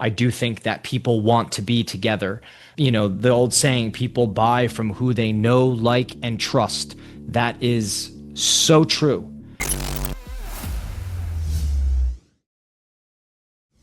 I do think that people want to be together. You know, the old saying, people buy from who they know, like, and trust. That is so true.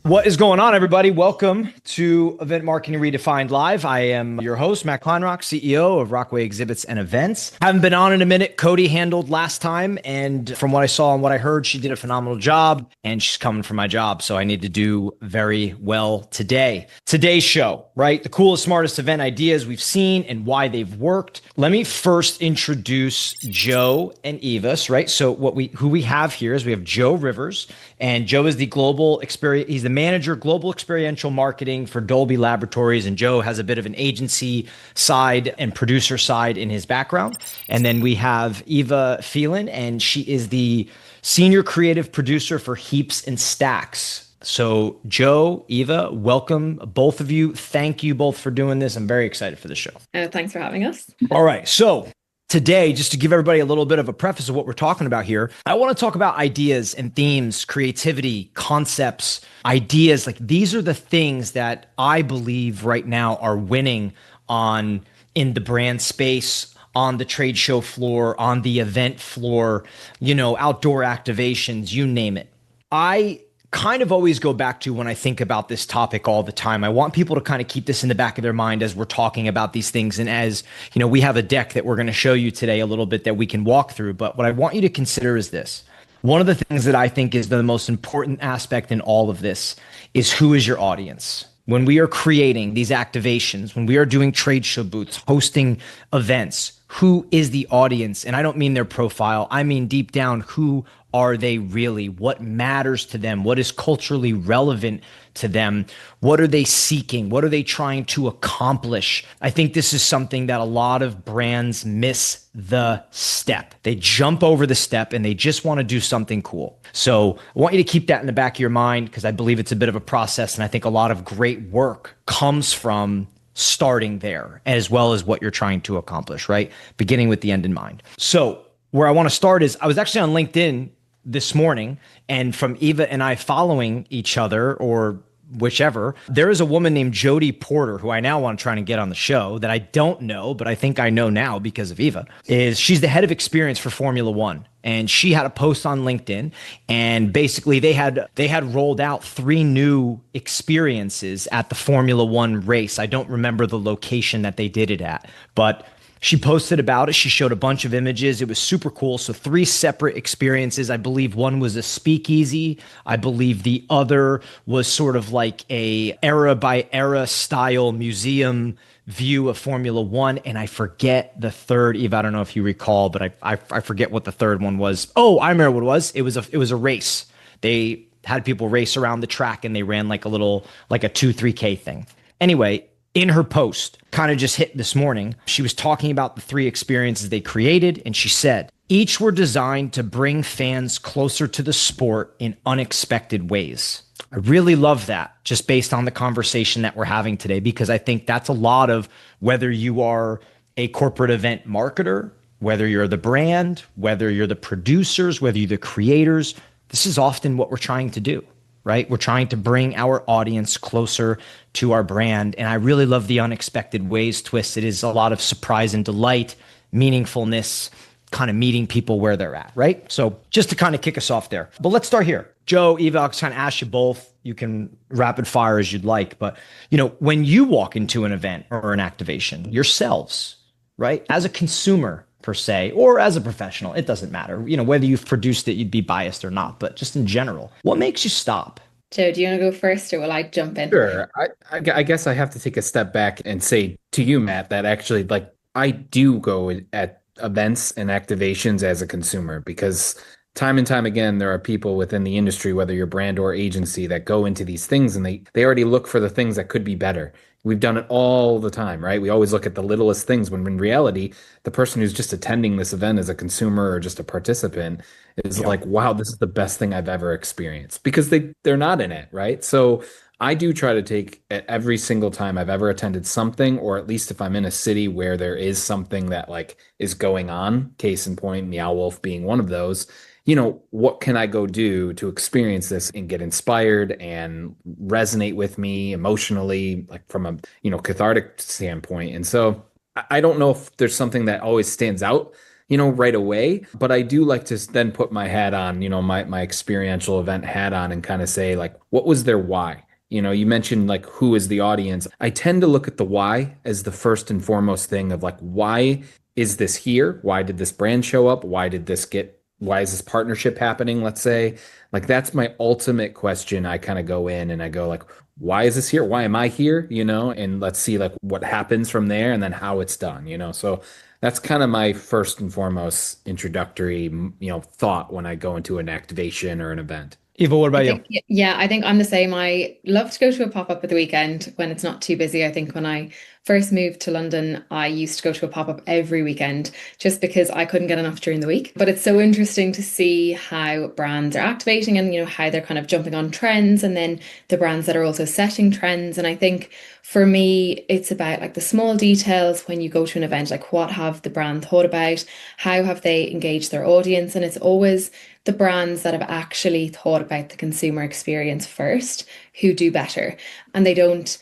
What is going on, everybody? Welcome to Event Marketing Redefined Live. I am your host, Matt Kleinrock, CEO of Rockway Exhibits and Events. Haven't been on in a minute. Cody handled last time, and from what I saw and what I heard, she did a phenomenal job, and she's coming for my job, so I need to do very well today. Today's show, right? The coolest, smartest event ideas we've seen and why they've worked. Let me first introduce Joe and Evas, right? So who we have here is we have Joe Rivers, and Joe is the global experience. He's the manager, global experiential marketing for Dolby Laboratories. And Joe has a bit of an agency side and producer side in his background. And then we have Eva Phelan, and she is the senior creative producer for Heaps Stacks. So Joe, Eva, welcome both of you. Thank you both for doing this. I'm very excited for the show. Thanks for having us. All right. So today, just to give everybody a little bit of a preface of what we're talking about here, I want to talk about ideas and themes, creativity, concepts, ideas. Like, these are the things that I believe right now are winning in the brand space, on the trade show floor, on the event floor, outdoor activations, you name it. I kind of always go back to, when I think about this topic all the time, I want people to kind of keep this in the back of their mind as we're talking about these things. And as we have a deck that we're going to show you today a little bit that we can walk through. But what I want you to consider is this. One of the things that I think is the most important aspect in all of this is, who is your audience? When we are creating these activations, when we are doing trade show booths, hosting events, who is the audience? And I don't mean their profile. I mean, deep down, who are they really? What matters to them? What is culturally relevant to them? What are they seeking? What are they trying to accomplish? I think this is something that a lot of brands miss the step. They jump over the step and they just want to do something cool. So I want you to keep that in the back of your mind, because I believe it's a bit of a process. And I think a lot of great work comes from starting there, as well as what you're trying to accomplish, right? Beginning with the end in mind. So where I want to start is, I was actually on LinkedIn this morning, and from Eva and I following each other, or whichever, there is a woman named Jody Porter, who I now want to try and get on the show, that I don't know, but I think I know now because of Eva. She's the head of experience for Formula One. And she had a post on LinkedIn, and basically they had rolled out 3 new experiences at the Formula One race. I don't remember the location that they did it at, but she posted about it. She showed a bunch of images. It was super cool. So 3 separate experiences. I believe one was a speakeasy. I believe the other was sort of like a era by era style museum view of Formula One. And I forget the third. Eve, I don't know if you recall, but I forget what the third one was. Oh, I remember what it was. It was a race. They had people race around the track, and they ran like a 2-3K thing. Anyway, in her post, kind of just hit this morning, she was talking about the 3 experiences they created. And she said, each were designed to bring fans closer to the sport in unexpected ways. I really love that, just based on the conversation that we're having today, because I think that's a lot of, whether you are a corporate event marketer, whether you're the brand, whether you're the producers, whether you're the creators, this is often what we're trying to do, right? We're trying to bring our audience closer to our brand. And I really love the unexpected ways twist. It is a lot of surprise and delight, meaningfulness, kind of meeting people where they're at, right? So just to kind of kick us off there. But let's start here. Joe, Eva, I'll kind of ask you both. You can rapid fire as you'd like. But, when you walk into an event or an activation yourselves, right, as a consumer per se, or as a professional, it doesn't matter, whether you've produced it, you'd be biased or not, but just in general, what makes you stop? Joe, do you want to go first, or will I jump in? Sure. I guess I have to take a step back and say to you, Matt, that actually, I do go at events and activations as a consumer, because time and time again, there are people within the industry, whether you're brand or agency, that go into these things and they already look for the things that could be better. We've done it all the time, right? We always look at the littlest things, when in reality, the person who's just attending this event as a consumer or just a participant is like, wow, this is the best thing I've ever experienced, because they're not in it, right? So I do try to take, at every single time I've ever attended something, or at least if I'm in a city where there is something that is going on, case in point, Meow Wolf being one of those, what can I go do to experience this and get inspired and resonate with me emotionally, like from a, cathartic standpoint. And so I don't know if there's something that always stands out, right away, but I do like to then put my hat on, my experiential event hat on and kind of say like, what was their why? You mentioned like who is the audience. I tend to look at the why as the first and foremost thing of like, why is this here? Why did this brand show up? Why is this partnership happening? Let's say, like, that's my ultimate question. I kind of go in and I go like, why is this here? Why am I here? And let's see like what happens from there and then how it's done, So that's kind of my first and foremost introductory, thought when I go into an activation or an event. Eva, what I about you? think, yeah, I think I'm the same. I love to go to a pop-up at the weekend when it's not too busy. I think when I first moved to London, I used to go to a pop-up every weekend just because I couldn't get enough during the week. But it's so interesting to see how brands are activating and, how they're kind of jumping on trends and then the brands that are also setting trends. And I think for me, it's about like the small details when you go to an event, like what have the brand thought about? How have they engaged their audience? And it's always the brands that have actually thought about the consumer experience first who do better. And they don't,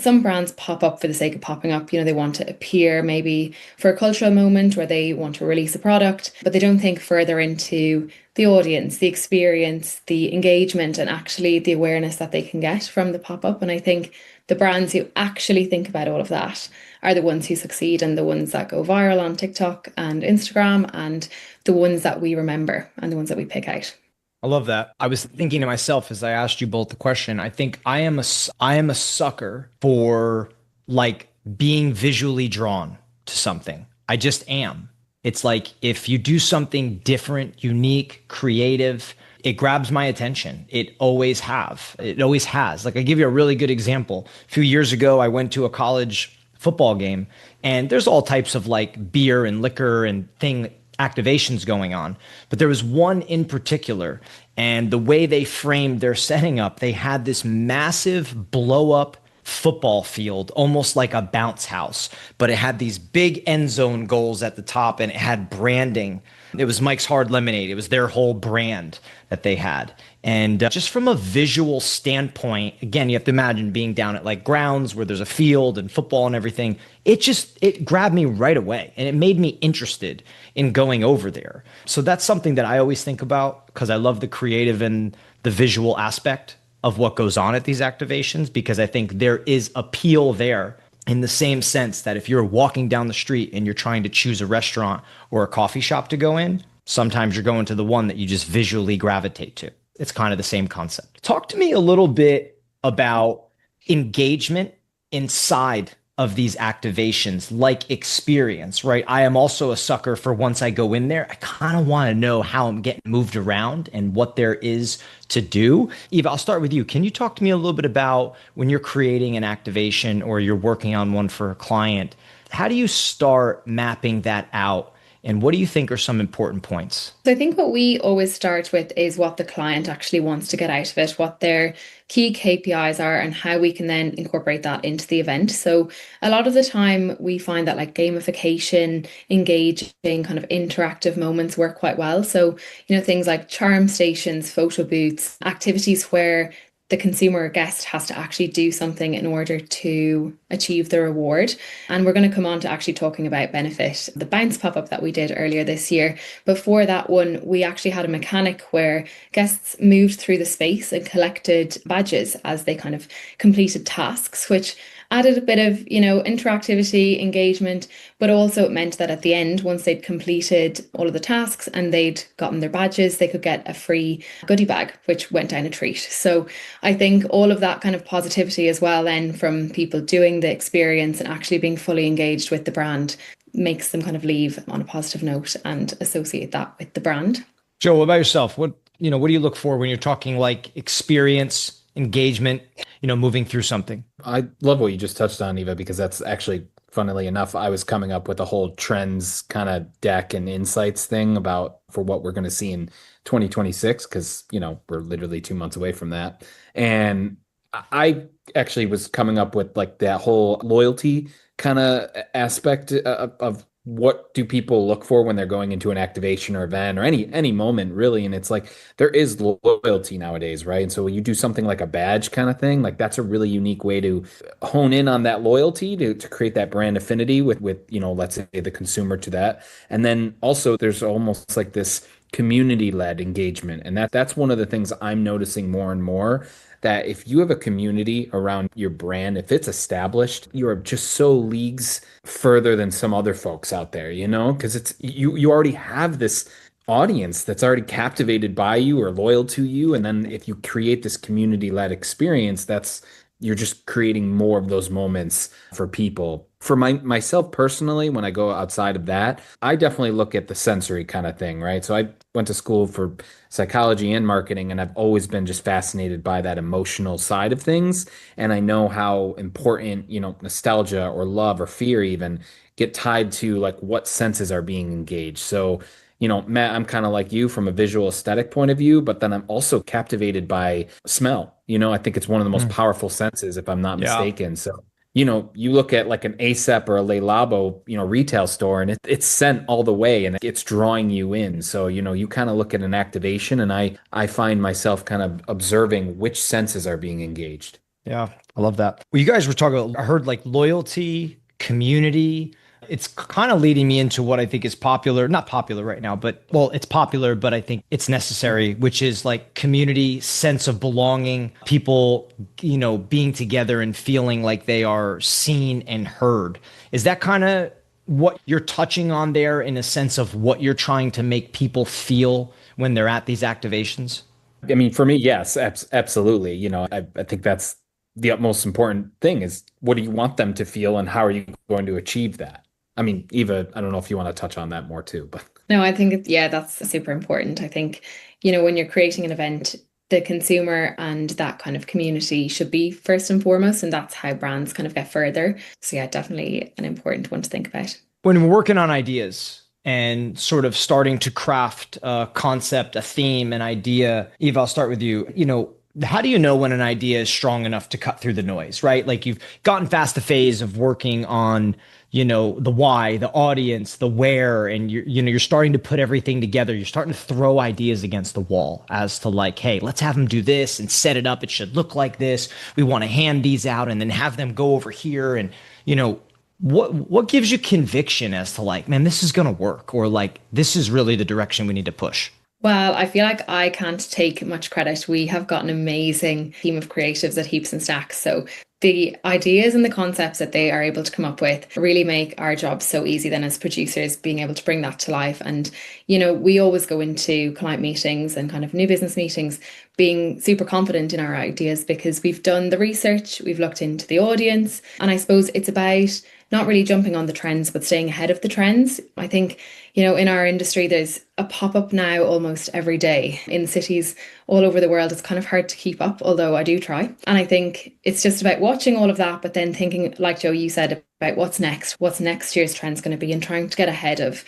some brands pop up for the sake of popping up. They want to appear maybe for a cultural moment where they want to release a product, but they don't think further into the audience, the experience, the engagement, and actually the awareness that they can get from the pop-up. And I think the brands who actually think about all of that are the ones who succeed and the ones that go viral on TikTok and Instagram and the ones that we remember and the ones that we pick out. I love that. I was thinking to myself as I asked you both the question. I think I am a sucker for like being visually drawn to something. I just am. It's like if you do something different, unique, creative, it grabs my attention. It always have. It always has. Like I give you a really good example. A few years ago, I went to a college football game and there's all types of like beer and liquor and thing activations going on. But there was one in particular, and the way they framed their setting up, they had this massive blow up football field, almost like a bounce house, but it had these big end zone goals at the top and it had branding. It was Mike's Hard Lemonade. It was their whole brand that they had. And just from a visual standpoint, again, you have to imagine being down at like grounds where there's a field and football and everything. It grabbed me right away and it made me interested in going over there. So that's something that I always think about because I love the creative and the visual aspect of what goes on at these activations, because I think there is appeal there in the same sense that if you're walking down the street and you're trying to choose a restaurant or a coffee shop to go in, sometimes you're going to the one that you just visually gravitate to. It's kind of the same concept. Talk to me a little bit about engagement inside of these activations, like experience, right? I am also a sucker for once I go in there, I kind of want to know how I'm getting moved around and what there is to do. Eva, I'll start with you. Can you talk to me a little bit about when you're creating an activation or you're working on one for a client? How do you start mapping that out? And what do you think are some important points? So I think what we always start with is what the client actually wants to get out of it, what their key KPIs are, and how we can then incorporate that into the event. So a lot of the time we find that like gamification, engaging, kind of interactive moments work quite well. So, things like charm stations, photo booths, activities where the consumer or guest has to actually do something in order to achieve the reward. And we're going to come on to actually talking about Benefit, the bounce pop-up that we did earlier this year. But for that one, we actually had a mechanic where guests moved through the space and collected badges as they kind of completed tasks, which added a bit of, interactivity, engagement, but also it meant that at the end, once they'd completed all of the tasks and they'd gotten their badges, they could get a free goodie bag, which went down a treat. So I think all of that kind of positivity as well, then from people doing the experience and actually being fully engaged with the brand makes them kind of leave on a positive note and associate that with the brand. Joe, what about yourself? What do you look for when you're talking like experience, engagement, moving through something? I love what you just touched on, Eva, because that's actually, funnily enough, I was coming up with a whole trends kind of deck and insights thing about for what we're going to see in 2026, because, we're literally 2 months away from that. And I actually was coming up with like that whole loyalty kind of aspect of what do people look for when they're going into an activation or event or any moment really? And it's like there is loyalty nowadays, right? And so when you do something like a badge kind of thing, like that's a really unique way to hone in on that loyalty to create that brand affinity with, let's say the consumer to that. And then also there's almost like this community-led engagement. And that's one of the things I'm noticing more and more, that if you have a community around your brand, if it's established, you are just so leagues further than some other folks out there, because it's you already have this audience that's already captivated by you or loyal to you. And then if you create this community-led experience, that's you're just creating more of those moments for people. For myself personally, when I go outside of that, I definitely look at the sensory kind of thing, right? So I went to school for psychology and marketing, and I've always been just fascinated by that emotional side of things. And I know how important, nostalgia or love or fear even get tied to like what senses are being engaged. So Matt, I'm kind of like you from a visual aesthetic point of view, but then I'm also captivated by smell. I think it's one of the most Mm. powerful senses, if I'm not Yeah. mistaken. So, you look at like an ASAP or a Le Labo, retail store, and it's scent all the way and it's drawing you in. So, you kind of look at an activation, and I find myself kind of observing which senses are being engaged. Yeah, I love that. Well, you guys were talking about, I heard like loyalty, community. It's kind of leading me into what I think is popular, not popular right now, but well, it's popular, but I think it's necessary, which is like community, sense of belonging, people, being together and feeling like they are seen and heard. Is that kind of what you're touching on there in a sense of what you're trying to make people feel when they're at these activations? I mean, for me, yes, absolutely. I think that's the utmost important thing is what do you want them to feel and how are you going to achieve that? I mean, Eva, I don't know if you want to touch on that more too, but No, I think yeah, that's super important. I think, when you're creating an event, the consumer and that kind of community should be first and foremost, and that's how brands kind of get further. So yeah, definitely an important one to think about. When we're working on ideas and sort of starting to craft a concept, a theme, an idea, Eva, I'll start with you. How do you know when an idea is strong enough to cut through the noise, right? Like you've gotten past the phase of working on, the why, the audience, the where, and you're starting to put everything together. You're starting to throw ideas against the wall as to like, hey, let's have them do this and set it up. It should look like this. We want to hand these out and then have them go over here. And, what gives you conviction as to like, man, this is going to work, or like this is really the direction we need to push? Well, I feel like I can't take much credit. We have got an amazing team of creatives at Heaps and Stacks. So the ideas and the concepts that they are able to come up with really make our job so easy then as producers, being able to bring that to life. And, we always go into client meetings and kind of new business meetings being super confident in our ideas because we've done the research, we've looked into the audience. And I suppose it's about not really jumping on the trends, but staying ahead of the trends. I think, in our industry, there's a pop-up now almost every day in cities all over the world. It's kind of hard to keep up, although I do try. And I think it's just about watching all of that, but then thinking, like Joe, you said, about what's next year's trend's going to be, and trying to get ahead of,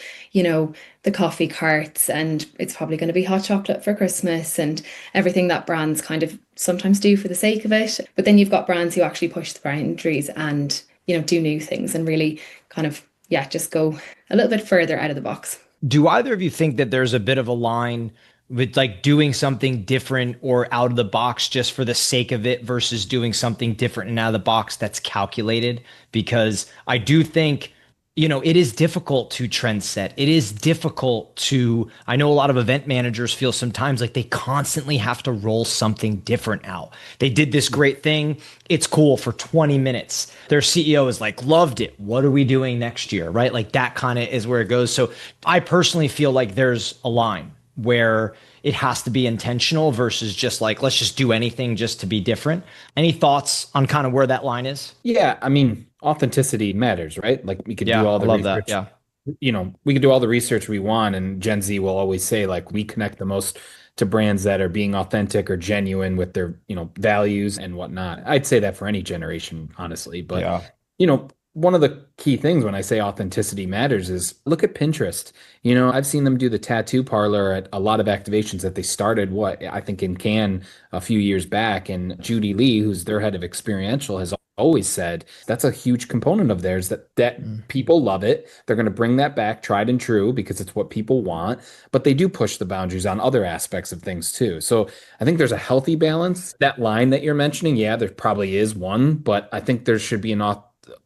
the coffee carts, and it's probably going to be hot chocolate for Christmas and everything that brands kind of sometimes do for the sake of it. But then you've got brands who actually push the boundaries and do new things and really kind of, yeah, just go a little bit further out of the box. Do either of you think that there's a bit of a line with like doing something different or out of the box just for the sake of it versus doing something different and out of the box that's calculated? Because I do think, it is difficult to trend set. It is difficult to, I know a lot of event managers feel sometimes like they constantly have to roll something different out. They did this great thing. It's cool for 20 minutes. Their CEO is like, loved it. What are we doing next year? Right? Like that kind of is where it goes. So I personally feel like there's a line where it has to be intentional versus just like, let's just do anything just to be different. Any thoughts on kind of where that line is? yeah, I mean, authenticity matters, right? Like we could Yeah, do all I the love that. research, Yeah. we can do all the research we want, and Gen Z will always say like we connect the most to brands that are being authentic or genuine with their, values and whatnot. I'd say that for any generation, honestly. But, Yeah. one of the key things when I say authenticity matters is look at Pinterest. I've seen them do the tattoo parlor at a lot of activations that they started, I think in Cannes a few years back. And Judy Lee, who's their head of experiential, has always said, that's a huge component of theirs that people love it. They're going to bring that back tried and true because it's what people want, but they do push the boundaries on other aspects of things too. So I think there's a healthy balance. That line that you're mentioning, yeah, there probably is one, but I think there should be an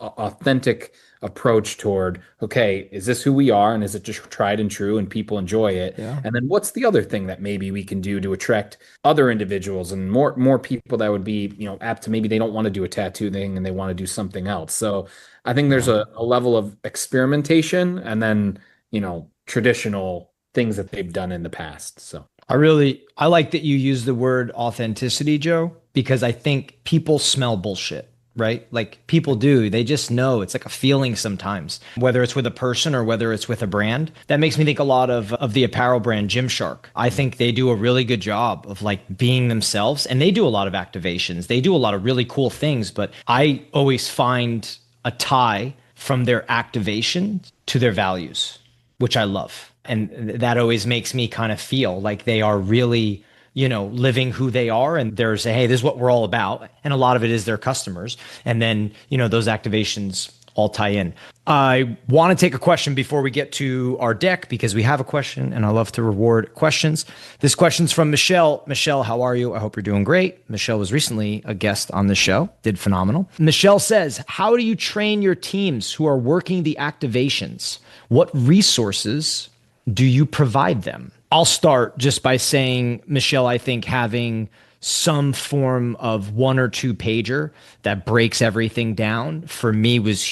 authentic approach toward, okay, is this who we are? And is it just tried and true and people enjoy it? Yeah. And then what's the other thing that maybe we can do to attract other individuals and more people that would be, apt to, maybe they don't want to do a tattoo thing and they want to do something else. So I think there's a level of experimentation and then, traditional things that they've done in the past. So I like that you use the word authenticity, Joe, because I think people smell bullshit, right? Like people do, they just know. It's like a feeling sometimes, whether it's with a person or whether it's with a brand. That makes me think a lot of the apparel brand Gymshark. I think they do a really good job of like being themselves, and they do a lot of activations. They do a lot of really cool things, but I always find a tie from their activation to their values, which I love. And that always makes me kind of feel like they are really, living who they are. And there's hey, this is what we're all about. And a lot of it is their customers. And then, those activations all tie in. I want to take a question before we get to our deck because we have a question and I love to reward questions. This question's from Michelle. Michelle, how are you? I hope you're doing great. Michelle was recently a guest on the show, did phenomenal. Michelle says, how do you train your teams who are working the activations? What resources do you provide them? I'll start just by saying, Michelle, I think having some form of 1 or 2 pager that breaks everything down for me is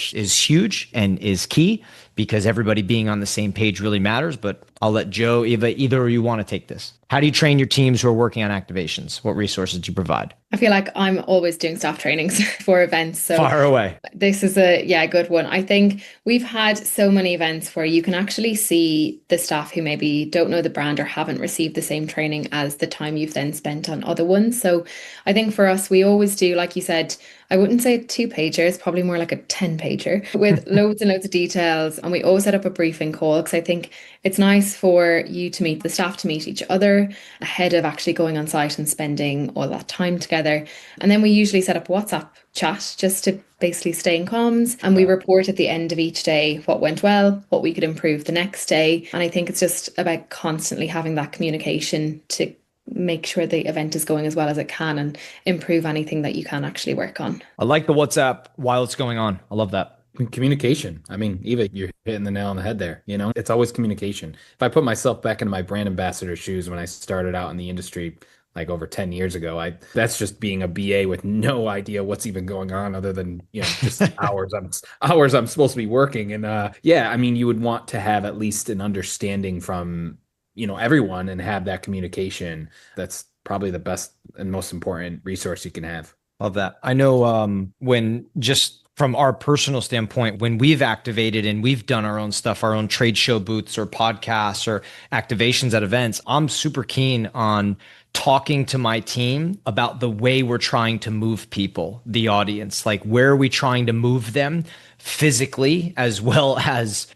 huge and is key because everybody being on the same page really matters. But I'll let Joe, Eva, either of you want to take this. How do you train your teams who are working on activations? What resources do you provide? I feel like I'm always doing staff trainings for events. So fire away. This is a good one. I think we've had so many events where you can actually see the staff who maybe don't know the brand or haven't received the same training as the time you've then spent on other ones. So I think for us, we always do, like you said, I wouldn't say a 2-pager, it's probably more like a 10-pager with loads and loads of details. And we always set up a briefing call because I think it's nice for you to meet the staff, to meet each other ahead of actually going on site and spending all that time together. And then we usually set up a WhatsApp chat just to basically stay in comms. And we report at the end of each day what went well, what we could improve the next day. And I think it's just about constantly having that communication to make sure the event is going as well as it can and improve anything that you can actually work on. I like the WhatsApp while it's going on. I love that. Communication. I mean, Eva, you're hitting the nail on the head there. It's always communication. If I put myself back into my brand ambassador shoes when I started out in the industry, like over 10 years ago, that's just being a BA with no idea what's even going on other than, just hours I'm supposed to be working. And I mean, you would want to have at least an understanding from, everyone and have that communication. That's probably the best and most important resource you can have. Love that. I know when just from our personal standpoint, when we've activated and we've done our own stuff, our own trade show booths or podcasts or activations at events, I'm super keen on talking to my team about the way we're trying to move people, the audience, like where are we trying to move them physically as well as,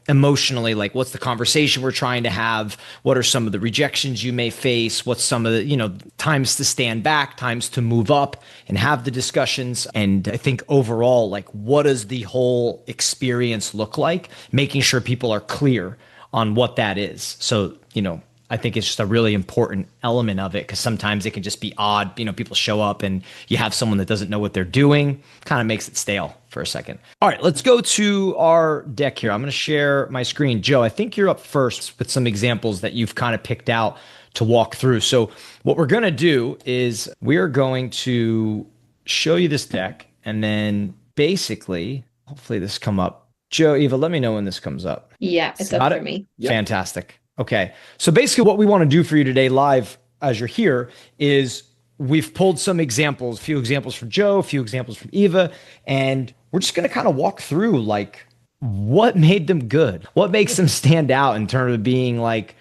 emotionally, like what's the conversation we're trying to have? What are some of the rejections you may face? What's some of the, times to stand back, times to move up and have the discussions? And I think overall, like what does the whole experience look like? Making sure people are clear on what that is. So, I think it's just a really important element of it because sometimes it can just be odd. People show up and you have someone that doesn't know what they're doing, kind of makes it stale for a second. All right, let's go to our deck here. I'm going to share my screen. Joe, I think you're up first with some examples that you've kind of picked out to walk through. So what we're going to do is we're going to show you this deck and then basically, hopefully this come up. Joe, Eva, let me know when this comes up. Yeah, it's up for me. Yep. Fantastic. Okay. So basically what we want to do for you today live as you're here is we've pulled some examples, a few examples from Joe, a few examples from Eva, and we're just going to kind of walk through like what made them good, what makes them stand out in terms of being like,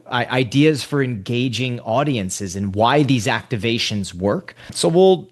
ideas for engaging audiences and why these activations work. So we'll,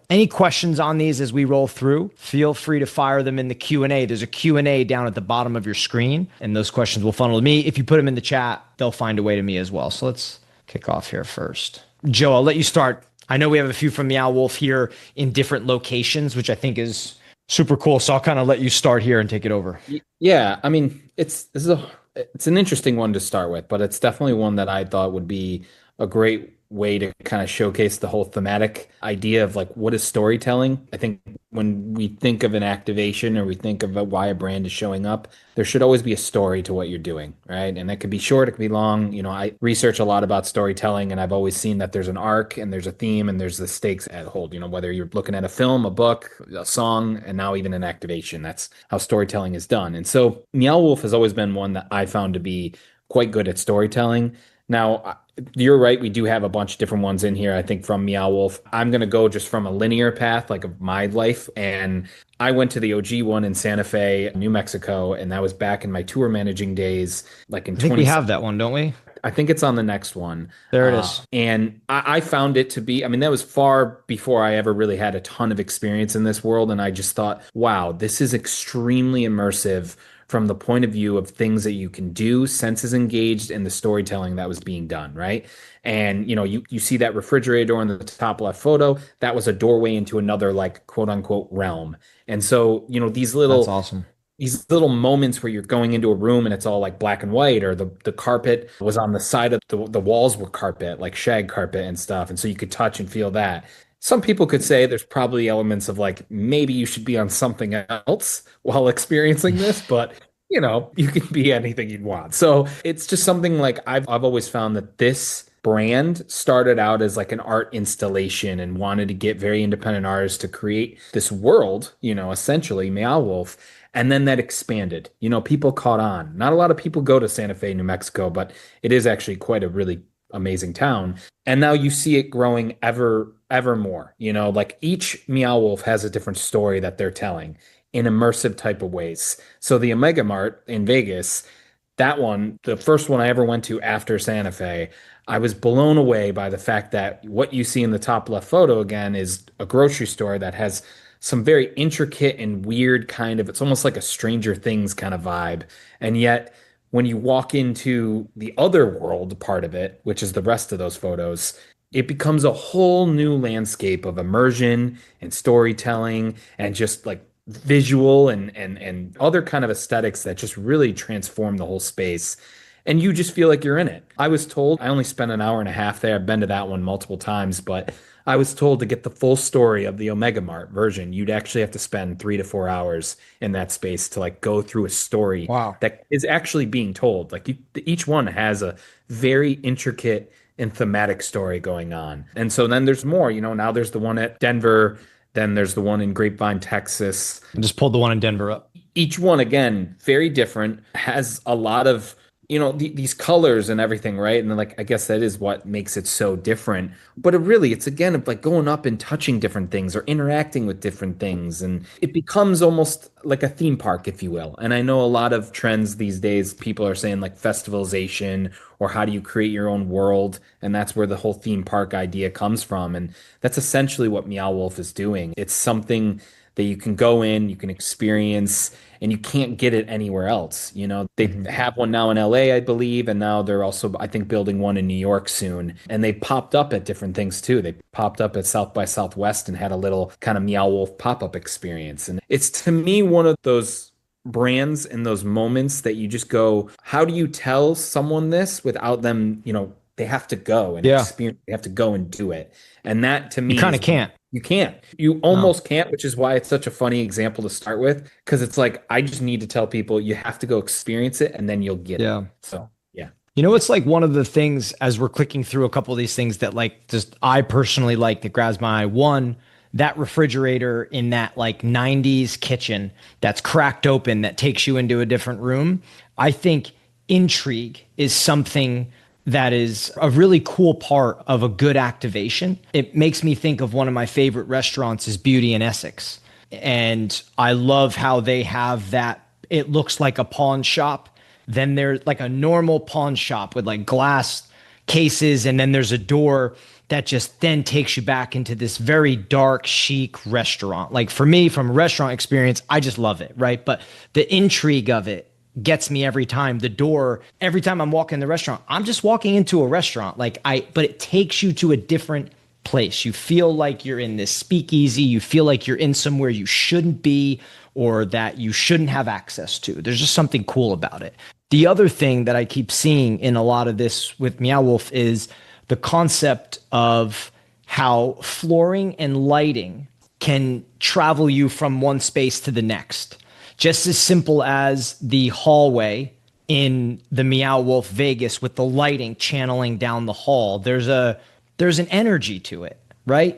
any questions on these as we roll through, feel free to fire them in the Q&A. There's a Q&A down at the bottom of your screen, and those questions will funnel to me. If you put them in the chat, they'll find a way to me as well. So let's kick off here first. Joe, I'll let you start. I know we have a few from Meow Wolf here in different locations, which I think is super cool. So I'll kind of let you start here and take it over. Yeah, I mean, it's an interesting one to start with, but it's definitely one that I thought would be a great way to kind of showcase the whole thematic idea of like what is storytelling. I think when we think of an activation or we think of why a brand is showing up, there should always be a story to what you're doing, right? And that could be short, it could be long. I research a lot about storytelling, and I've always seen that there's an arc and there's a theme and there's the stakes at hold. Whether you're looking at a film, a book, a song, and now even an activation. That's how storytelling is done. And so Meow Wolf has always been one that I found to be quite good at storytelling. Now, you're right. We do have a bunch of different ones in here, I think, from Meow Wolf. I'm going to go just from a linear path, like of my life. And I went to the OG one in Santa Fe, New Mexico, and that was back in my tour managing days, like in I think we 20. have that one, don't we? I think it's on the next one. There it is. And I found it to be, I mean, that was far before I ever really had a ton of experience in this world. And I just thought, wow, this is extremely immersive from the point of view of things that you can do, senses engaged, and the storytelling that was being done, right? And you see that refrigerator door in the top left photo, that was a doorway into another like quote unquote realm. And so, That's awesome. these little moments where you're going into a room and it's all like black and white, or the carpet was on the side of the walls were carpet, like shag carpet and stuff. And so you could touch and feel that. Some people could say there's probably elements of like maybe you should be on something else while experiencing this, but you can be anything you'd want. So it's just something like I've always found that this brand started out as like an art installation and wanted to get very independent artists to create this world, essentially Meow Wolf. And then that expanded. People caught on. Not a lot of people go to Santa Fe, New Mexico, but it is actually quite a really amazing town. And now you see it growing ever more. Like each Meow Wolf has a different story that they're telling in immersive type of ways. So the Omega Mart in Vegas, that one, the first one I ever went to after Santa Fe, I was blown away by the fact that what you see in the top left photo again is a grocery store that has some very intricate and weird kind of, it's almost like a Stranger Things kind of vibe. And yet, when you walk into the other world part of it, which is the rest of those photos, it becomes a whole new landscape of immersion and storytelling and just like visual and other kind of aesthetics that just really transform the whole space. And you just feel like you're in it. I was told I only spent an hour and a half there. I've been to that one multiple times, but I was told to get the full story of the Omega Mart version, you'd actually have to spend 3 to 4 hours in that space to like go through a story Wow. that is actually being told. Like each one has a very intricate and thematic story going on. And so then there's more, now there's the one at Denver, then there's the one in Grapevine, Texas. I just pulled the one in Denver up. Each one, again, very different, has a lot of these colors and everything, right? And then, like, I guess that is what makes it so different. But it's again like going up and touching different things or interacting with different things. And it becomes almost like a theme park, if you will. And I know a lot of trends these days, people are saying like festivalization or how do you create your own world? And that's where the whole theme park idea comes from. And that's essentially what Meow Wolf is doing. It's something that you can go in, you can experience, and you can't get it anywhere else. They have one now in LA, I believe, and now they're also, I think, building one in New York soon. And they popped up at different things too. They popped up at South by Southwest and had a little kind of Meow Wolf pop-up experience. And it's to me one of those brands and those moments that you just go, how do you tell someone this without them, they have to go and Yeah. experience, they have to go and do it. And that to me You kind of can't. you can't. You almost can't, which is why it's such a funny example to start with, because it's like, I just need to tell people you have to go experience it and then you'll get Yeah. it. So, yeah. It's like one of the things as we're clicking through a couple of these things that like just I personally like that grabs my eye. One, that refrigerator in that like 90s kitchen that's cracked open that takes you into a different room. I think intrigue is something that is a really cool part of a good activation. It makes me think of one of my favorite restaurants is Beauty in Essex. And I love how they have that. It looks like a pawn shop. Then there's like a normal pawn shop with like glass cases. And then there's a door that just then takes you back into this very dark, chic restaurant. Like for me, from a restaurant experience, I just love it, right? But the intrigue of it gets me every time. The door, every time I'm walking in the restaurant, I'm just walking into a restaurant. But it takes you to a different place. You feel like you're in this speakeasy. You feel like you're in somewhere you shouldn't be or that you shouldn't have access to. There's just something cool about it. The other thing that I keep seeing in a lot of this with Meow Wolf is the concept of how flooring and lighting can travel you from one space to the next. Just as simple as the hallway in the Meow Wolf Vegas with the lighting channeling down the hall. There's an energy to it, right?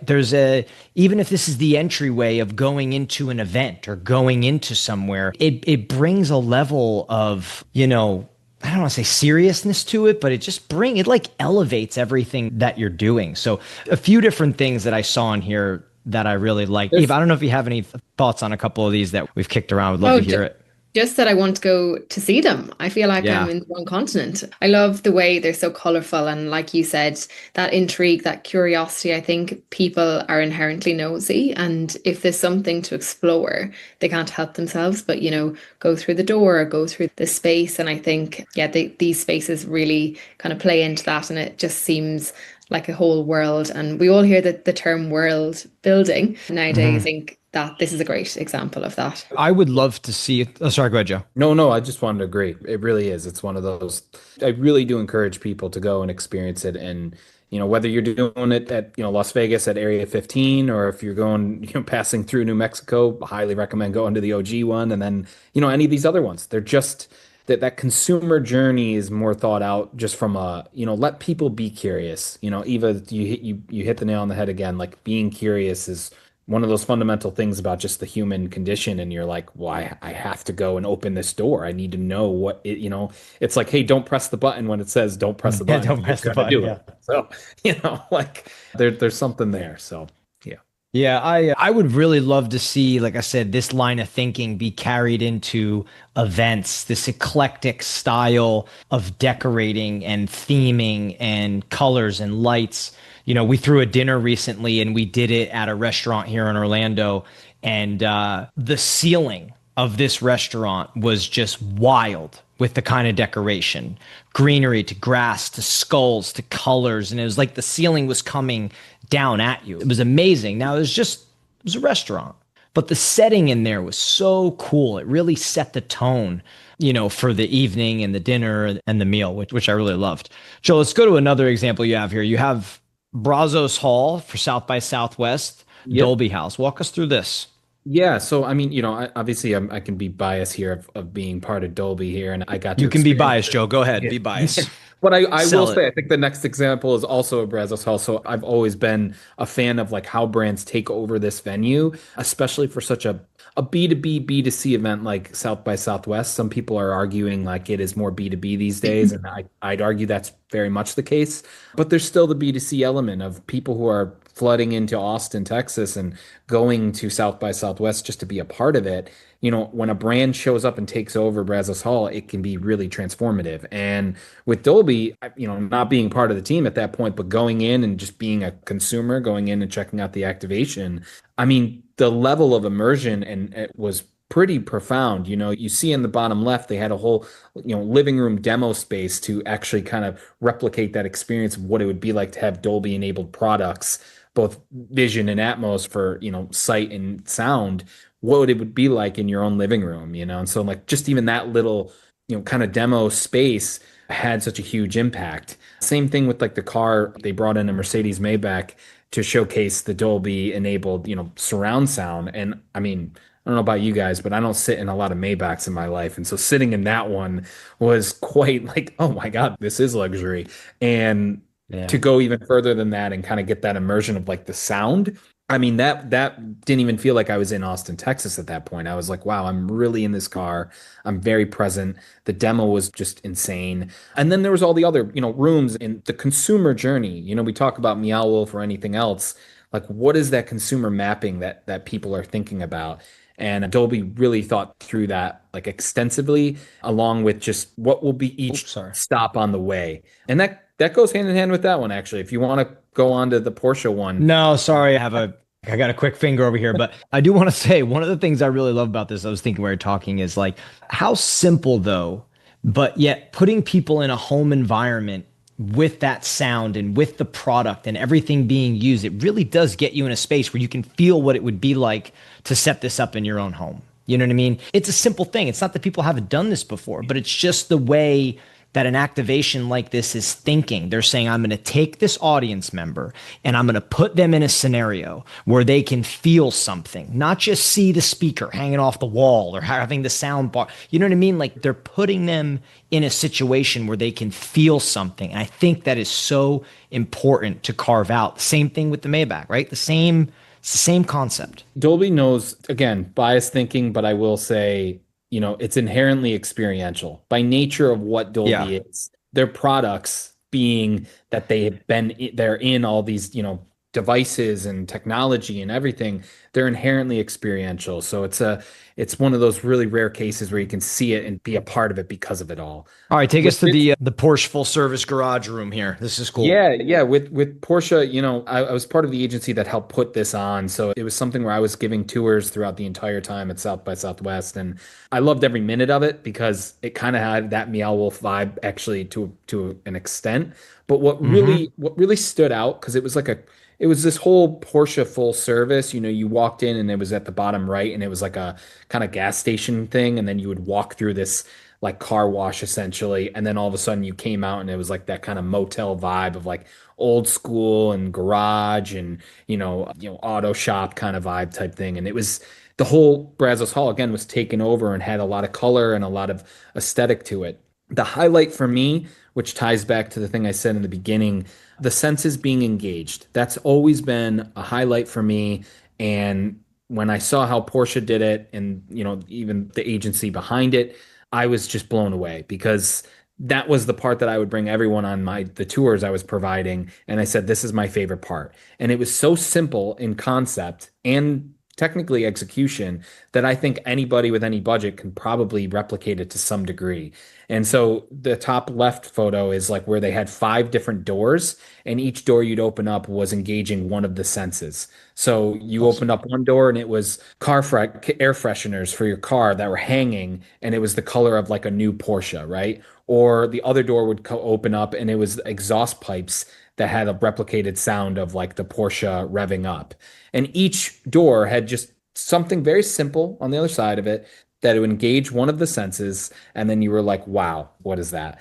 Even if this is the entryway of going into an event or going into somewhere, it brings a level of, I don't want to say seriousness to it, but it like elevates everything that you're doing. So a few different things that I saw in here that I really like. Eve, I don't know if you have any thoughts on a couple of these that we've kicked around. Would love to hear it. Just that I want to go to see them. I feel like I'm in the wrong continent. I love the way they're so colorful. And like you said, that intrigue, that curiosity, I think people are inherently nosy. And if there's something to explore, they can't help themselves, but, go through the door or go through the space. And I think, these spaces really kind of play into that. And it just seems like a whole world. And we all hear the term world building nowadays. I think that this is a great example of that. I would love to see it. Oh, sorry, go ahead, Joe. No, I just wanted to agree. It really is. It's one of those. I really do encourage people to go and experience it. And, whether you're doing it at, Las Vegas at Area 15, or if you're going, passing through New Mexico, I highly recommend going to the OG one. And then, any of these other ones. They're just that consumer journey is more thought out just from let people be curious. Eva, you hit the nail on the head again. Like, being curious is one of those fundamental things about just the human condition. And you're like, well, I have to go and open this door. I need to know what it's like, hey, don't press the button when it says don't press the button. Don't press the button. Do it. So, like there's something there. So, yeah. Yeah, I would really love to see, like I said, this line of thinking be carried into events, this eclectic style of decorating and theming and colors and lights. We threw a dinner recently and we did it at a restaurant here in Orlando. And the ceiling of this restaurant was just wild with the kind of decoration, greenery to grass to skulls to colors. And it was like the ceiling was coming down at you. It was amazing. Now it was a restaurant, but the setting in there was so cool. It really set the tone, for the evening and the dinner and the meal, which I really loved. Joe, let's go to another example you have here. You have Brazos Hall for South by Southwest, Dolby House. Walk us through this. Yeah, so I mean, obviously I can be biased here of being part of Dolby here, and I got to You can be biased, Joe. Go ahead, be biased. But I will say, I think the next example is also a Brazos Hall. So I've always been a fan of like how brands take over this venue, especially for such a B2B, B2C event like South by Southwest. Some people are arguing like it is more B2B these days, and I'd argue that's very much the case. But there's still the B2C element of people who are flooding into Austin, Texas, and going to South by Southwest just to be a part of it. When a brand shows up and takes over Brazos Hall, it can be really transformative. And with Dolby, not being part of the team at that point, but going in and just being a consumer, going in and checking out the activation, I mean, the level of immersion and it was pretty profound. You see in the bottom left, they had a whole, living room demo space to actually kind of replicate that experience of what it would be like to have Dolby enabled products, both vision and Atmos for, sight and sound, what it would be like in your own living room, and so like just even that little, kind of demo space had such a huge impact. Same thing with like the car, they brought in a Mercedes Maybach to showcase the Dolby enabled, surround sound. And I mean, I don't know about you guys, but I don't sit in a lot of Maybachs in my life. And so sitting in that one was quite like, oh my God, this is luxury. And to go even further than that and kind of get that immersion of like the sound. I mean, that didn't even feel like I was in Austin, Texas at that point. I was like, wow, I'm really in this car. I'm very present. The demo was just insane. And then there was all the other, rooms in the consumer journey. We talk about Meow Wolf or anything else. Like, what is that consumer mapping that people are thinking about? And Adobe really thought through that like extensively, along with just what will be each stop on the way. And that goes hand in hand with that one, actually. If you want to go on to the Porsche one. No, sorry. I got a quick finger over here, but I do want to say one of the things I really love about this, I was thinking while you're talking, is like how simple though, but yet putting people in a home environment with that sound and with the product and everything being used, it really does get you in a space where you can feel what it would be like to set this up in your own home. You know what I mean? It's a simple thing. It's not that people haven't done this before, but it's just the way that an activation like this is thinking. They're saying, I'm going to take this audience member and I'm going to put them in a scenario where they can feel something, not just see the speaker hanging off the wall or having the sound bar. You know what I mean? Like they're putting them in a situation where they can feel something. And I think that is so important to carve out. Same thing with the Maybach, right? It's the same concept. Dolby knows, again, biased thinking, but I will say, it's inherently experiential by nature of what Yeah. Dolby is. Their products being that they're in all these, devices and technology and everything, they're inherently experiential. So it's one of those really rare cases where you can see it and be a part of it because of it all. All right, take With us to the Porsche full service garage room here. This is cool. Yeah. With Porsche, I was part of the agency that helped put this on. So it was something where I was giving tours throughout the entire time at South by Southwest. And I loved every minute of it because it kind of had that Meow Wolf vibe actually to an extent. But what really stood out, because it was this whole Porsche full service. You walked in and it was at the bottom right, and it was like a kind of gas station thing. And then you would walk through this like car wash essentially. And then all of a sudden you came out and it was like that kind of motel vibe of like old school and garage and, auto shop kind of vibe type thing. And it was the whole Brazos Hall again was taken over and had a lot of color and a lot of aesthetic to it. The highlight for me, which ties back to the thing I said in the beginning, the senses being engaged. That's always been a highlight for me. And when I saw how Porsche did it and, even the agency behind it, I was just blown away because that was the part that I would bring everyone on the tours I was providing. And I said, this is my favorite part. And it was so simple in concept and technically execution that I think anybody with any budget can probably replicate it to some degree. And so the top left photo is like where they had 5 different doors, and each door you'd open up was engaging one of the senses. So you opened up one door and it was air fresheners for your car that were hanging, and it was the color of like a new Porsche, right? Or the other door would open up and it was exhaust pipes that had a replicated sound of like the Porsche revving up. And each door had just something very simple on the other side of it that would engage one of the senses. And then you were like, wow, what is that?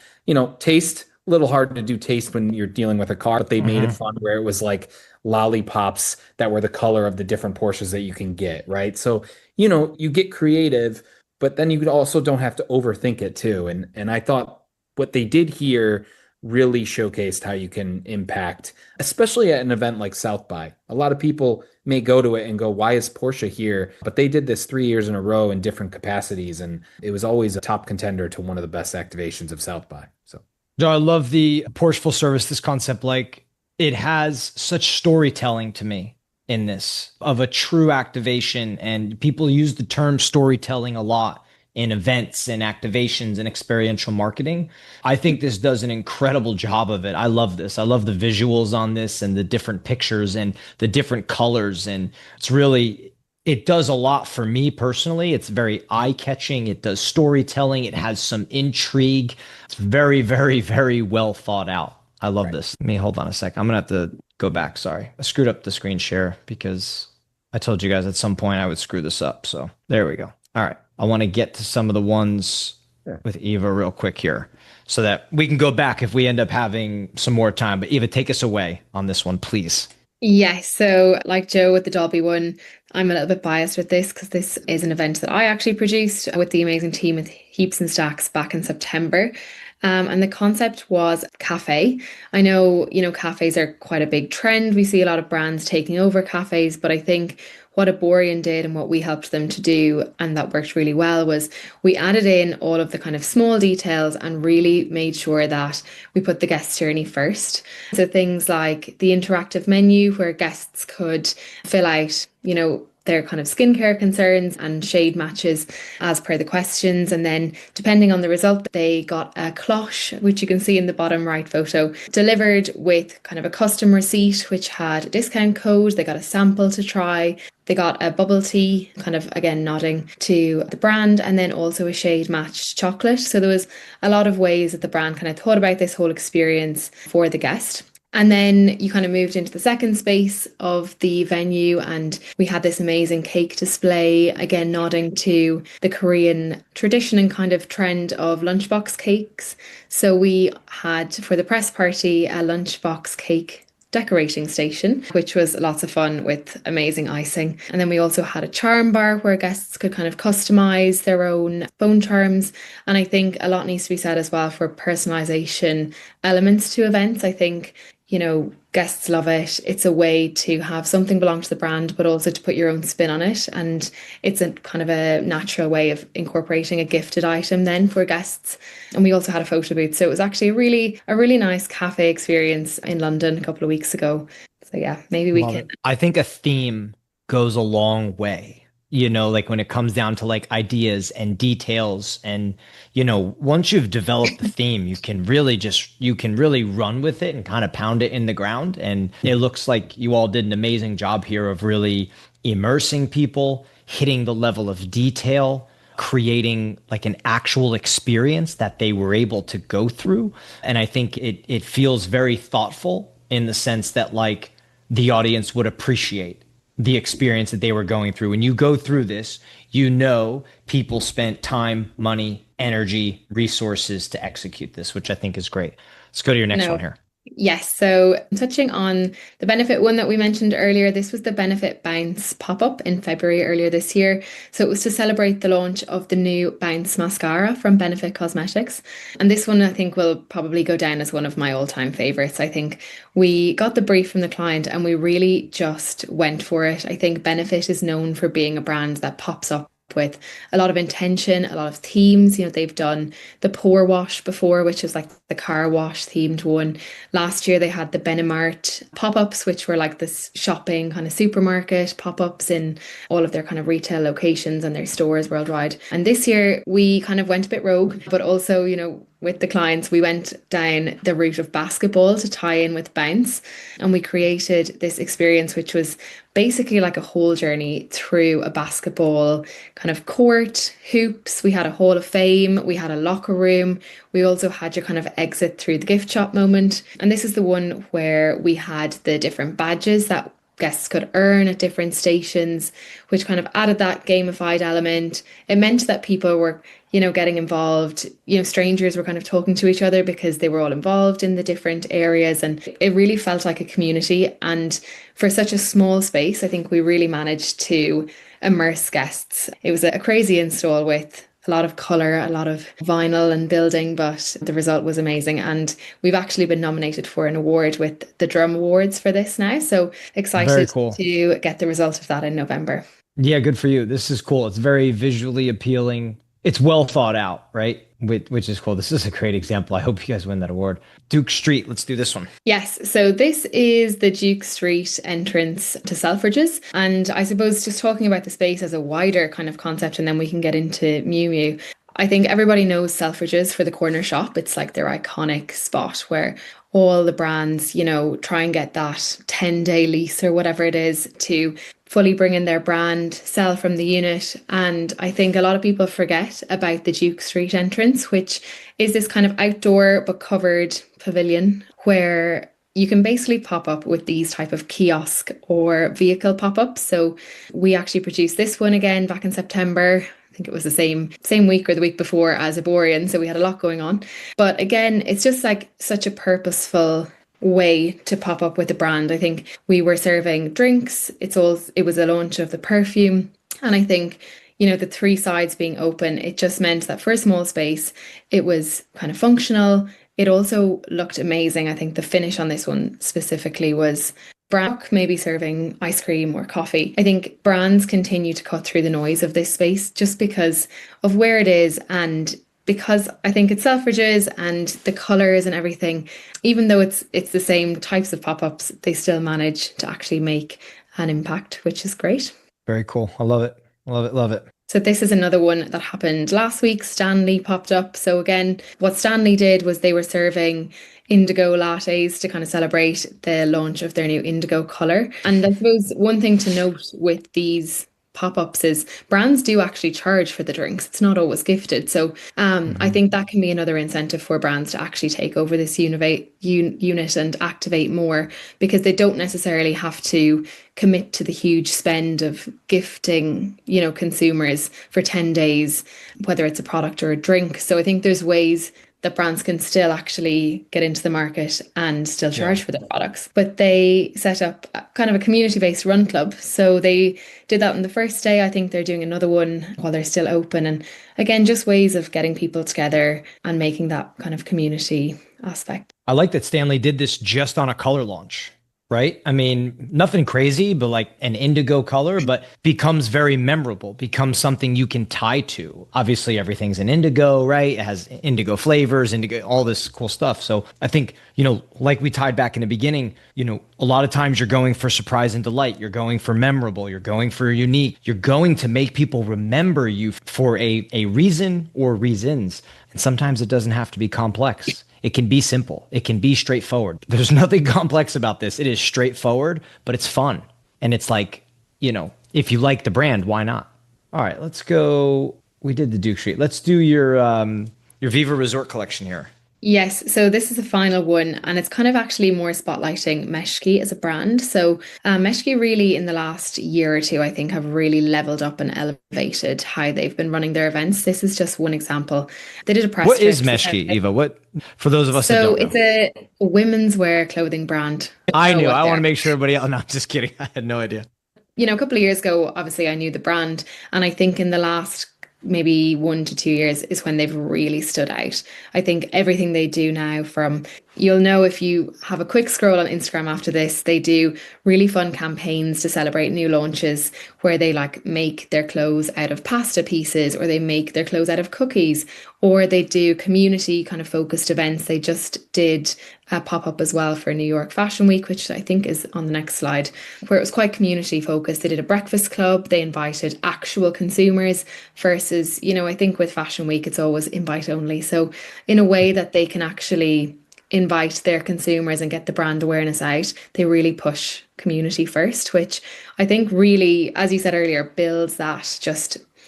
Taste, a little hard to do taste when you're dealing with a car, but they made it fun where it was like lollipops that were the color of the different Porsches that you can get, right? So, you get creative, but then you also don't have to overthink it too. And I thought what they did here really showcased how you can impact, especially at an event like South by. A lot of people may go to it and go, why is Porsche here? But they did this 3 years in a row in different capacities, and it was always a top contender to one of the best activations of South by. So, Joe, I love the Porsche full service, this concept. Like it has such storytelling to me in this of a true activation. And people use the term storytelling a lot in events and activations and experiential marketing. I think this does an incredible job of it. I love this. I love the visuals on this and the different pictures and the different colors. And it does a lot for me personally. It's very eye-catching. It does storytelling. It has some intrigue. It's very, very, very well thought out. I love this. Let me hold on a sec. I'm gonna have to go back. Sorry. I screwed up the screen share because I told you guys at some point I would screw this up. So there we go. All right. I want to get to some of the ones with Eva real quick here so that we can go back if we end up having some more time. But Eva, take us away on this one, please. Yes, so like Joe with the Dolby one, I'm a little bit biased with this because this is an event that I actually produced with the amazing team with Heaps and Stacks back in September. And the concept was cafe. I know, cafes are quite a big trend. We see a lot of brands taking over cafes, but I think what Aborian did and what we helped them to do, and that worked really well, was we added in all of the kind of small details and really made sure that we put the guest journey first. So things like the interactive menu where guests could fill out, their kind of skincare concerns and shade matches as per the questions. And then depending on the result, they got a cloche, which you can see in the bottom right photo, delivered with kind of a custom receipt, which had a discount code. They got a sample to try. They got a bubble tea, kind of again nodding to the brand, and then also a shade matched chocolate. So there was a lot of ways that the brand kind of thought about this whole experience for the guest. And then you kind of moved into the second space of the venue, and we had this amazing cake display, again, nodding to the Korean tradition and kind of trend of lunchbox cakes. So we had for the press party a lunchbox cake decorating station, which was lots of fun with amazing icing. And then we also had a charm bar where guests could kind of customize their own phone charms. And I think a lot needs to be said as well for personalization elements to events. I think, you know, guests love it. It's a way to have something belong to the brand, but also to put your own spin on it. And it's a kind of a natural way of incorporating a gifted item then for guests. And we also had a photo booth. So it was actually a really nice cafe experience in London a couple of weeks ago. So yeah, maybe we Love can. it. I think a theme goes a long way, you know, like when it comes down to like ideas and details. And, you know, once you've developed the theme, you can really run with it and kind of pound it in the ground. And it looks like you all did an amazing job here of really immersing people, hitting the level of detail, creating like an actual experience that they were able to go through. And I think it feels very thoughtful in the sense that like the audience would appreciate the experience that they were going through. When you go through this, you know, people spent time, money, energy, resources to execute this, which I think is great. Let's go to your next one here. Yes. So touching on the benefit one that we mentioned earlier, this was the Benefit Bounce pop-up in February earlier this year. So it was to celebrate the launch of the new Bounce mascara from Benefit Cosmetics. And this one I think will probably go down as one of my all-time favorites. I think we got the brief from the client and we really just went for it. I think Benefit is known for being a brand that pops up with a lot of intention, a lot of themes. You know, they've done the Pour Wash before, which is like the car wash themed one. Last year they had the Benimart pop-ups, which were like this shopping kind of supermarket pop-ups in all of their kind of retail locations and their stores worldwide. And this year we kind of went a bit rogue, but also, you know, with the clients, we went down the route of basketball to tie in with bounce. And we created this experience, which was basically like a whole journey through a basketball kind of court, hoops. We had a Hall of Fame. We had a locker room. We also had your kind of exit through the gift shop moment. And this is the one where we had the different badges that guests could earn at different stations, which kind of added that gamified element. It meant that people were, you know, getting involved. You know, strangers were kind of talking to each other because they were all involved in the different areas. And it really felt like a community. And for such a small space, I think we really managed to immerse guests. It was a crazy install with a lot of color, a lot of vinyl and building, but the result was amazing. And we've actually been nominated for an award with the Drum Awards for this now. So excited to get the result of that in November. Yeah, good for you. This is cool. It's very visually appealing. It's well thought out, right? Which is cool. This is a great example. I hope you guys win that award. Duke Street, let's do this one. Yes, so this is the Duke Street entrance to Selfridges. And I suppose just talking about the space as a wider kind of concept, and then we can get into Miu Miu. I think everybody knows Selfridges for the corner shop. It's like their iconic spot where all the brands, you know, try and get that 10-day lease or whatever it is to fully bring in their brand, sell from the unit. And I think a lot of people forget about the Duke Street entrance, which is this kind of outdoor but covered pavilion where you can basically pop up with these type of kiosk or vehicle pop-ups. So we actually produced this one again back in September. I think it was the same week or the week before as Aborian, so we had a lot going on. But again, it's just like such a purposeful way to pop up with the brand. I think we were serving drinks. It was a launch of the perfume. And I think, you know, the three sides being open, it just meant that for a small space, it was kind of functional. It also looked amazing. I think the finish on this one specifically was Brock maybe serving ice cream or coffee. I think brands continue to cut through the noise of this space just because of where it is, and because I think it's Selfridges and the colours and everything, even though it's the same types of pop-ups, they still manage to actually make an impact, which is great. Very cool. I love it. Love it. Love it. So this is another one that happened last week. Stanley popped up. So again, what Stanley did was they were serving indigo lattes to kind of celebrate the launch of their new indigo color. And I suppose one thing to note with these pop-ups is brands do actually charge for the drinks. It's not always gifted. So I Mhm. think that can be another incentive for brands to actually take over this unit and activate more because they don't necessarily have to commit to the huge spend of gifting, consumers for 10 days, whether it's a product or a drink. So I think there's ways that brands can still actually get into the market and still Yeah. charge for their products. But they set up kind of a community-based run club. So they did that on the first day. I think they're doing another one while they're still open. And again, just ways of getting people together and making that kind of community aspect. I like that Stanley did this just on a color launch, right? I mean, nothing crazy, but like an indigo color, but becomes very memorable, becomes something you can tie to. Obviously, everything's an indigo, right? It has indigo flavors, indigo, all this cool stuff. So I think, like we tied back in the beginning, a lot of times you're going for surprise and delight. You're going for memorable. You're going for unique. You're going to make people remember you for a reason or reasons. And sometimes it doesn't have to be complex. It can be simple. It can be straightforward. There's nothing complex about this. It is straightforward, but it's fun. And it's like, if you like the brand, why not? All right, let's go. We did the Duke Street. Let's do your Viva Resort collection here. Yes, so this is the final one, and it's kind of actually more spotlighting Meshki as a brand. So, Meshki really, in the last year or two, I think, have really leveled up and elevated how they've been running their events. This is just one example. They did a press What is trip. Meshki, Eva? What for those of us that So don't know? it's a women's wear clothing brand. I Know knew. what I they want to are. make sure everybody else. No, I'm just kidding. I had no idea. A couple of years ago, obviously I knew the brand, and I think in the last maybe 1 to 2 years is when they've really stood out. I think everything they do now, from you'll know if you have a quick scroll on Instagram after this, they do really fun campaigns to celebrate new launches where they like make their clothes out of pasta pieces or they make their clothes out of cookies or they do community kind of focused events. They just did a pop-up as well for New York Fashion Week, which I think is on the next slide, where it was quite community focused. They did a breakfast club, they invited actual consumers versus, I think with Fashion Week it's always invite only. So in a way that they can actually invite their consumers and get the brand awareness out, they really push community first, which I think really, as you said earlier, builds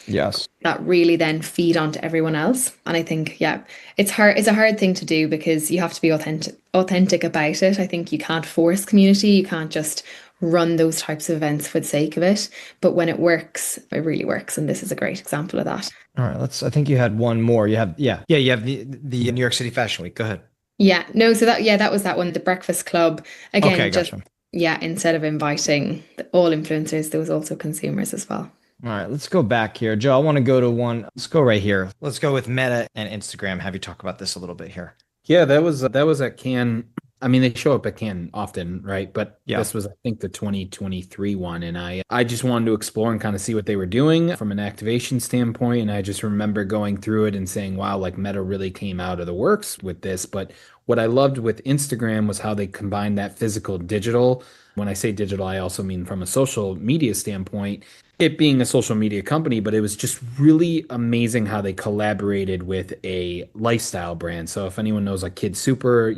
Yes. that really then feed onto everyone else. And I think, yeah, it's hard. It's a hard thing to do because you have to be authentic about it. I think you can't force community. You can't just run those types of events for the sake of it. But when it works, it really works. And this is a great example of that. All right. I think you had one more. You have, yeah. You have the New York City Fashion Week. Go ahead. Yeah, no, so that was that one, the Breakfast Club. Okay. Again, just Gotcha. yeah, instead of inviting all influencers, there was also consumers as well. All right, let's go back here. Joe, I want to go to one. Let's go right here. Let's go with Meta and Instagram. Have you talk about this a little bit here? Yeah, that was at Cannes. I mean, they show up at Cannes often, right? But Yeah. this was, I think, the 2023 one, and I just wanted to explore and kind of see what they were doing from an activation standpoint. And I just remember going through it and saying, "Wow, like Meta really came out of the works with this." But what I loved with Instagram was how they combined that physical digital. When I say digital, I also mean from a social media standpoint, it being a social media company, but it was just really amazing how they collaborated with a lifestyle brand. So if anyone knows like Kid Super,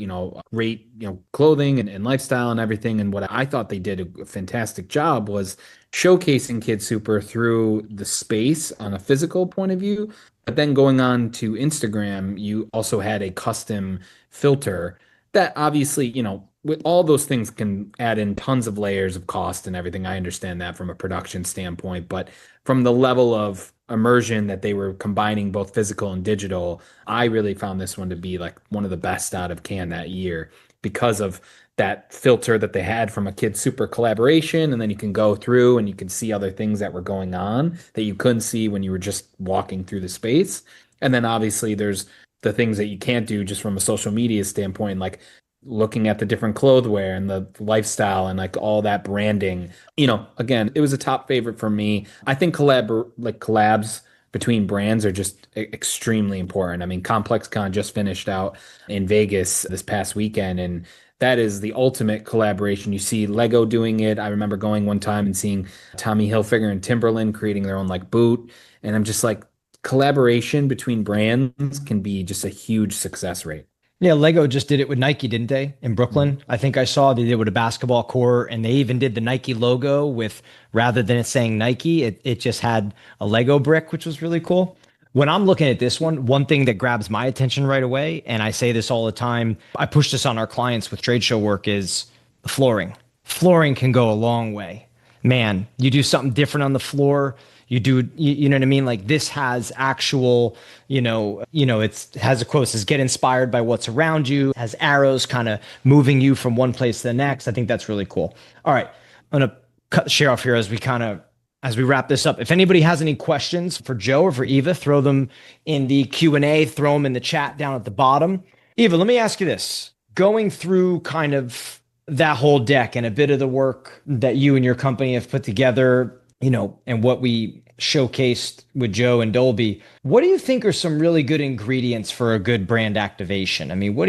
great, clothing and lifestyle and everything. And what I thought they did a fantastic job was showcasing Kid Super through the space on a physical point of view. But then going on to Instagram, you also had a custom filter that obviously, with all those things can add in tons of layers of cost and everything. I understand that from a production standpoint, but from the level of immersion that they were combining both physical and digital, I really found this one to be like one of the best out of Cannes that year because of that filter that they had from a Kid Super collaboration. And then you can go through and you can see other things that were going on that you couldn't see when you were just walking through the space. And then obviously there's the things that you can't do just from a social media standpoint, like looking at the different clothwear and the lifestyle and like all that branding. Again, it was a top favorite for me. I think collabs between brands are just extremely important. I mean, ComplexCon just finished out in Vegas this past weekend, and that is the ultimate collaboration. You see Lego doing it. I remember going one time and seeing Tommy Hilfiger and Timberland creating their own like boot. And I'm just like, collaboration between brands can be just a huge success rate. Yeah, Lego just did it with Nike, didn't they? In Mhm. Brooklyn. I think I saw they did it with a basketball court, and they even did the Nike logo with, rather than it saying Nike, it just had a Lego brick, which was really cool. When I'm looking at this one thing that grabs my attention right away, and I say this all the time, I push this on our clients with trade show work, is the flooring. Flooring can go a long way. Man, you do something different on the floor, you know what I mean? Like this has actual, it has a quote says get inspired by what's around you, has arrows kind of moving you from one place to the next. I think that's really cool. All right, I'm gonna cut the share off here as we wrap this up. If anybody has any questions for Joe or for Eva, throw them in the Q&A, throw them in the chat down at the bottom. Eva, let me ask you this. Going through kind of that whole deck and a bit of the work that you and your company have put together, and what we showcased with Joe and Dolby, what do you think are some really good ingredients for a good brand activation? I mean, when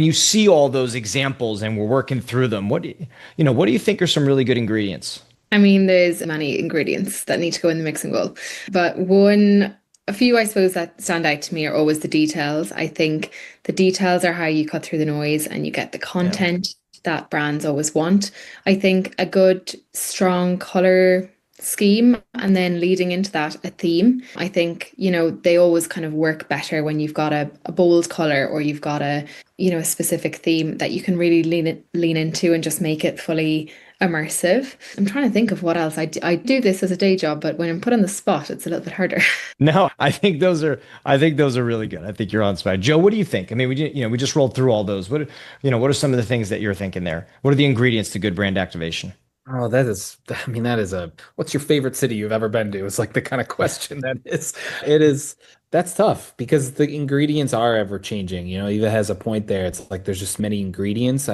you see all those examples and we're working through them, what do you think are some really good ingredients? I mean, there's many ingredients that need to go in the mixing bowl, but a few, I suppose, that stand out to me are always the details. I think the details are how you cut through the noise and you get the Yeah. content that brands always want. I think a good, strong color scheme and then leading into that, a theme. I think, they always kind of work better when you've got a bold color or you've got a specific theme that you can really lean into and just make it fully immersive. I'm trying to think of what else. I do this as a day job, but when I'm put on the spot, it's a little bit harder. No, I think those are really good. I think you're on spot. Joe, what do you think? I mean, we just rolled through all those. What are some of the things that you're thinking there? What are the ingredients to good brand activation? Oh, I mean, what's your favorite city you've ever been to? It's like the kind of question that is. It is, that's tough because the ingredients are ever changing. Eva has a point there. It's like there's just many ingredients.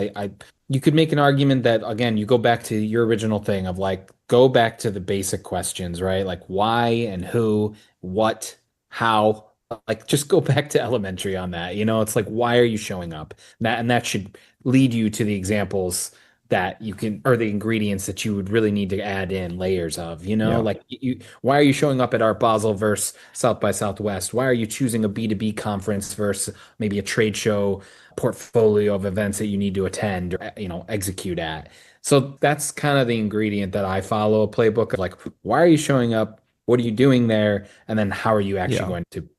You could make an argument that, again, you go back to your original thing of like, go back to the basic questions, right? Like why and who, what, how. Like just go back to elementary on that. It's like, why are you showing up? And that should lead you to the examples that you can, or the ingredients that you would really need to add in layers of, Yeah. like why are you showing up at Art Basel versus South by Southwest? Why are you choosing a B2B conference versus maybe a trade show portfolio of events that you need to attend or, execute at? So that's kind of the ingredient that I follow a playbook of like, why are you showing up? What are you doing there? And then how are you actually Yeah. going to,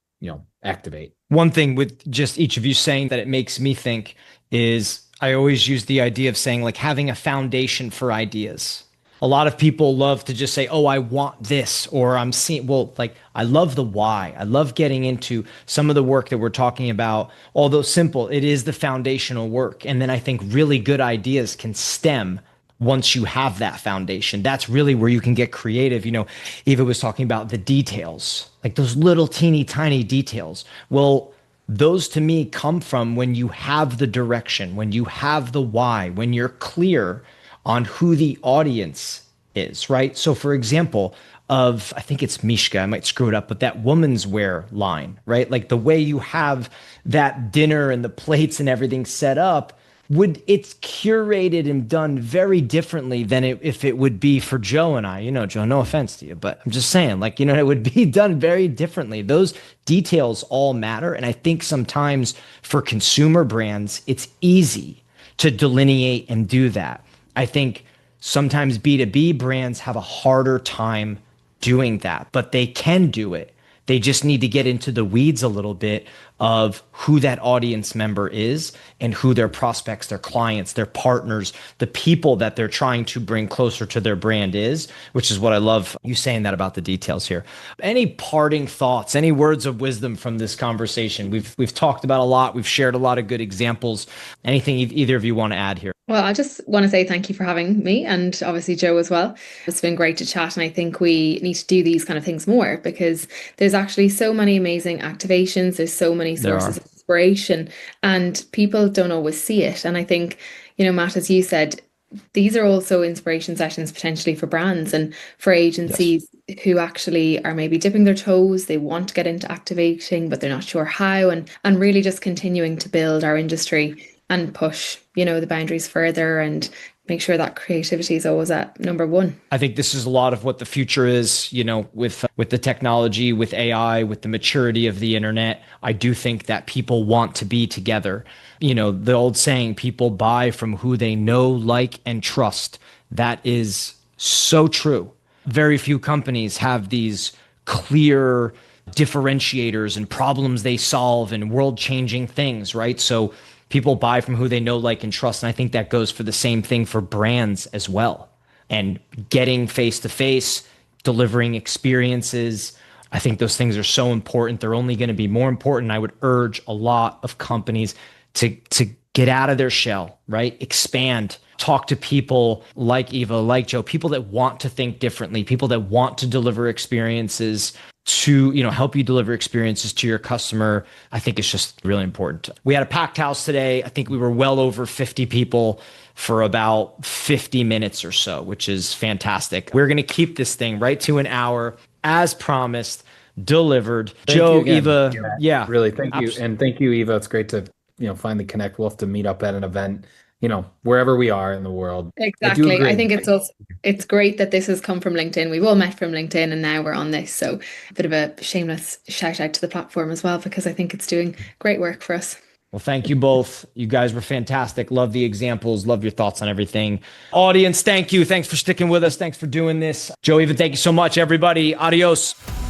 activate? One thing with just each of you saying that it makes me think is I always use the idea of saying like having a foundation for ideas. A lot of people love to just say, "Oh, I want this," or "I'm seeing." Well, like I love the why. I love getting into some of the work that we're talking about. Although simple, it is the foundational work, and then I think really good ideas can stem once you have that foundation. That's really where you can get creative. Eva was talking about the details, like those little teeny tiny details. Well, those to me come from when you have the direction, when you have the why, when you're clear on who the audience is, right? So, for example, I think it's Mishka, I might screw it up, but that woman's wear line, right? Like the way you have that dinner and the plates and everything set up, it's curated and done very differently than if it would be for Joe and I. Joe, no offense to you, but I'm just saying, like, it would be done very differently. Those details all matter. And I think sometimes for consumer brands, it's easy to delineate and do that. I think sometimes B2B brands have a harder time doing that, but they can do it. They just need to get into the weeds a little bit of who that audience member is and who their prospects, their clients, their partners, the people that they're trying to bring closer to their brand is, which is what I love you saying that about the details here. Any parting thoughts, any words of wisdom from this conversation? We've talked about a lot. We've shared a lot of good examples. Anything either of you want to add here? Well, I just want to say thank you for having me and obviously Joe as well. It's been great to chat, and I think we need to do these kind of things more because there's actually so many amazing activations, there's so many There sources are. of inspiration, and people don't always see it. And I think, Matt, as you said, these are also inspiration sessions potentially for brands and for Yes. agencies who actually are maybe dipping their toes. They want to get into activating, but they're not sure how, and really just continuing to build our industry and push, the boundaries further and make sure that creativity is always at number one. I think this is a lot of what the future is, with the technology, with AI, with the maturity of the internet. I do think that people want to be together. The old saying, people buy from who they know, like, and trust. That is so true. Very few companies have these clear differentiators and problems they solve and world-changing things, right? So people buy from who they know, like, and trust. And I think that goes for the same thing for brands as well. And getting face-to-face, delivering experiences, I think those things are so important. They're only going to be more important. I would urge a lot of companies to get out of their shell, right? Expand, talk to people like Eva, like Joe, people that want to think differently, people that want to deliver experiences to, help you deliver experiences to your customer. I think it's just really important. We had a packed house today. I think we were well over 50 people for about 50 minutes or so, which is fantastic. We're going to keep this thing right to an hour as promised, delivered. Thank Joe, you again, Eva, Matt. yeah. Really, thank you. And thank you, Eva. It's great to, finally connect. We'll have to meet up at an event, wherever we are in the world. Exactly. I do agree. I think it's great that this has come from LinkedIn. We've all met from LinkedIn and now we're on this. So a bit of a shameless shout out to the platform as well, because I think it's doing great work for us. Well, thank you both. You guys were fantastic. Love the examples. Love your thoughts on everything. Audience, thank you. Thanks for sticking with us. Thanks for doing this. Joe, Eva, thank you so much, everybody. Adios.